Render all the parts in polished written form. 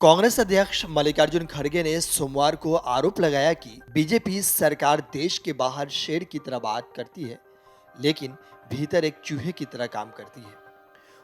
कांग्रेस अध्यक्ष मल्लिकार्जुन खड़गे ने सोमवार को आरोप लगाया कि बीजेपी सरकार देश के बाहर शेर की तरह बात करती है, लेकिन भीतर एक चूहे की तरह काम करती है।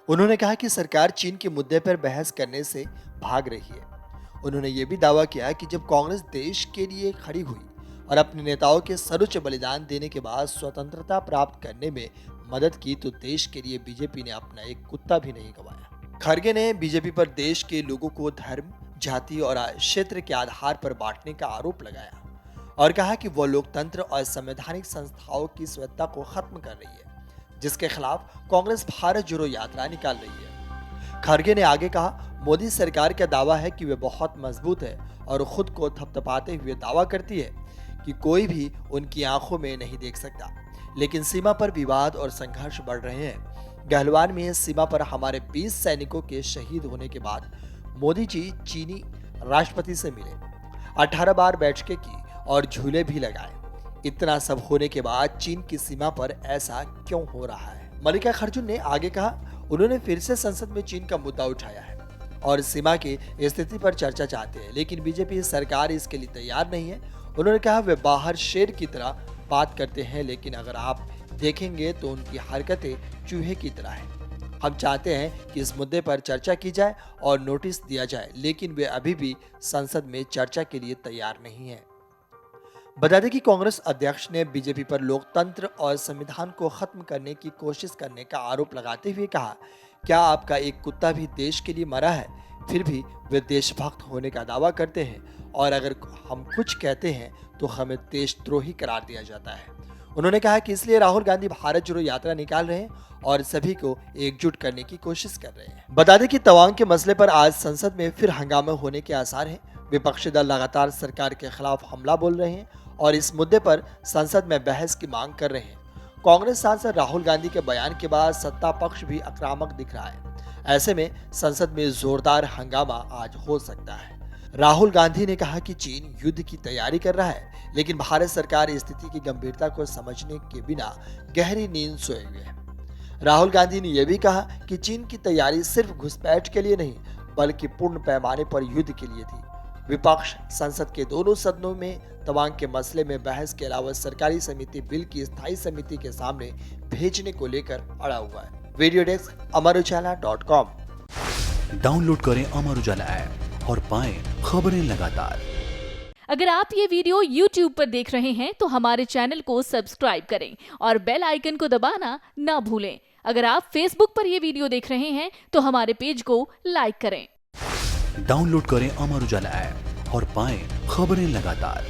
उन्होंने कहा कि सरकार चीन के मुद्दे पर बहस करने से भाग रही है। उन्होंने ये भी दावा किया कि जब कांग्रेस देश के लिए खड़ी हुई और अपने नेताओं के सर्वोच्च बलिदान देने के बाद स्वतंत्रता प्राप्त करने में मदद की, तो देश के लिए बीजेपी ने अपना एक कुत्ता भी नहीं गंवाया। खड़गे ने बीजेपी पर देश के लोगों को धर्म, जाति और क्षेत्र के आधार पर बांटने का आरोप लगाया और कहा कि वह लोकतंत्र और संवैधानिक संस्थाओं की स्वायत्तता को खत्म कर रही है, जिसके खिलाफ कांग्रेस भारत जोड़ो यात्रा निकाल रही है। खड़गे ने आगे कहा, मोदी सरकार का दावा है कि वे बहुत मजबूत है और खुद को थपथपाते हुए दावा करती है कि कोई भी उनकी आंखों में नहीं देख सकता, लेकिन सीमा पर विवाद और संघर्ष बढ़ रहे हैं। गहलवान में सीमा पर हमारे 20 सैनिकों के शहीद होने के बाद मोदी जी चीनी राष्ट्रपति से मिले, 18 बार बैठकें की और झूले भी लगाए। इतना सब होने के बाद चीन की सीमा पर ऐसा क्यों हो रहा है? मल्लिकार्जुन ने आगे कहा, उन्होंने फिर से संसद में चीन का मुद्दा उठाया है और सीमा की स्थिति पर चर्चा चाहते हैं, लेकिन बीजेपी सरकार इसके लिए तैयार नहीं है। उन्होंने कहा, वे बाहर शेर की तरह बात करते हैं, लेकिन अगर आप देखेंगे तो उनकी हरकतें चूहे की तरह हैं। हम चाहते हैं कि इस मुद्दे पर चर्चा की जाए और नोटिस दिया जाए, लेकिन वे अभी भी संसद में चर्चा के लिए तैयार नहीं हैं। बता दें कि कांग्रेस अध्यक्ष ने बीजेपी पर लोकतंत्र और संविधान को खत्म करने की कोशिश करने का आरोप लगाते हुए कहा, क्या आपका एक कुत्ता भी देश के लिए मरा है? फिर भी वे देशभक्त होने का दावा करते हैं और अगर हम कुछ कहते हैं तो हमें देशद्रोही करार दिया जाता है। उन्होंने कहा कि इसलिए राहुल गांधी भारत जोड़ो यात्रा निकाल रहे हैं और सभी को एकजुट करने की कोशिश कर रहे हैं। बता दें कि तवांग के मसले पर आज संसद में फिर हंगामा होने के आसार हैं। विपक्षी दल लगातार सरकार के खिलाफ हमला बोल रहे हैं और इस मुद्दे पर संसद में बहस की मांग कर रहे हैं। कांग्रेस सांसद राहुल गांधी के बयान के बाद सत्ता पक्ष भी आक्रामक दिख रहा है। ऐसे में संसद में जोरदार हंगामा आज हो सकता है। राहुल गांधी ने कहा कि चीन युद्ध की तैयारी कर रहा है, लेकिन भारत सरकार स्थिति की गंभीरता को समझने के बिना गहरी नींद सोए हुए है। राहुल गांधी ने यह भी कहा कि चीन की तैयारी सिर्फ घुसपैठ के लिए नहीं, बल्कि पूर्ण पैमाने पर युद्ध के लिए थी। विपक्ष संसद के दोनों सदनों में तवांग के मसले में बहस के अलावा सरकारी समिति बिल की स्थायी समिति के सामने भेजने को लेकर अड़ा हुआ है। Video desk amarujala.com। डाउनलोड करें अमर उजाला ऐप और पाएं खबरें लगातार। अगर आप ये वीडियो YouTube पर देख रहे हैं तो हमारे चैनल को सब्सक्राइब करें और बेल आइकन को दबाना ना भूलें। अगर आप Facebook पर ये वीडियो देख रहे हैं तो हमारे पेज को लाइक करें। डाउनलोड करें अमर उजाला ऐप और पाएं खबरें लगातार।